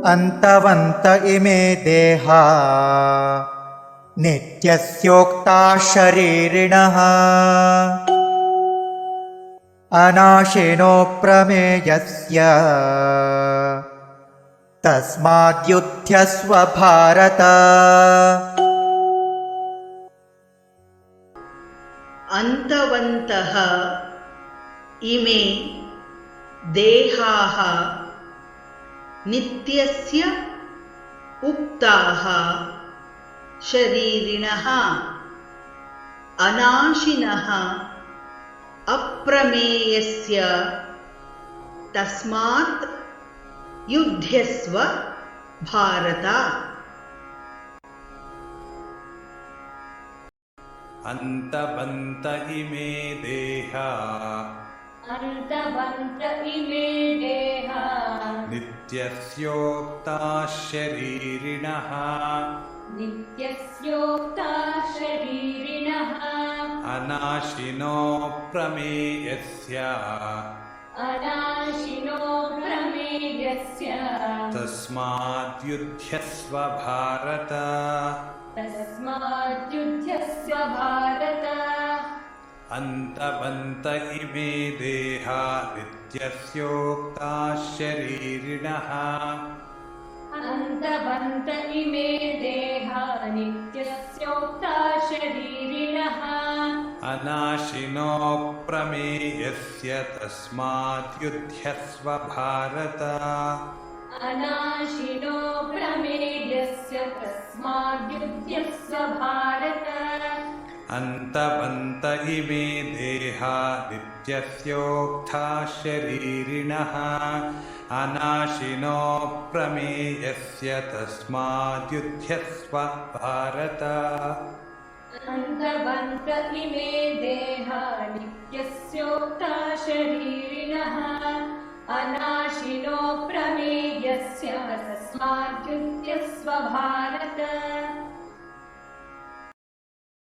ಅಂತವಂತ ಇಮೇ ದೇಹಾ ನಿತ್ಯಸ್ಯೋಕ್ತಾ ಶರೀರಿಣಃ ಅನಾಶಿನೋ ಪ್ರಮೇಯಸ್ಯ ತಸ್ಮಾದ್ಯುಧ್ಯಸ್ವ ಭಾರತ. ಅಂತವಂತಃ ಇಮೇ ದೇಹಾಃ ನಿತ್ಯಸ್ಯ ಉಕ್ತಾಃ ಶರೀರಿಣಃ ಅನಾಶಿನಃ ಅಪ್ರಮೇಯಸ್ಯ ತಸ್ಮಾತ್ ಯುಧ್ಯಸ್ವ ಭಾರತ. ಅಂತವಂತ ಇಮೇ ದೇಹಾ ನಿತ್ಯಸ್ಯೋಕ್ತಾ ಶರೀರಿಣಃ ಅನಾಶಿನೋ ಪ್ರಮೇಯಸ್ಯ ತಸ್ಮಾದ್ಯುಧ್ಯಸ್ವ ಭಾರತ. ಅಂತವಂತ ಇಮೇ ದೇಹಾ ನಿತ್ಯಸ್ಯೋಕ್ತಾ ಶರೀರಿಣಃ ಅನಾಶಿನೋ ಪ್ರಮೇಯಸ್ಯ ತಸ್ಮಾದ್ಯುಧ್ಯಸ್ವ ಭಾರತ. ಅಂತವಂತ ಇಮೇ ದೇಹಾ ನಿತ್ಯಸ್ಯೋಕ್ತಾ ಶರೀರಿಣಃ ಅನಾಶಿನೋ ಪ್ರಮೇಯಸ್ಯ ತಸ್ಮಾದ್ಯುಧ್ಯಸ್ವ ಭಾರತ. ಅಂತವಂತ ಇಮೇ ದೇಹಾ ನಿತ್ಯಸ್ಯೋಕ್ತಾ ಶರೀರಿಣಃ ಅನಾಶಿನೋ ಪ್ರಮೇಯಸ್ಯ ತಸ್ಮಾದ್ಯುಧ್ಯಸ್ವ ಭಾರತ.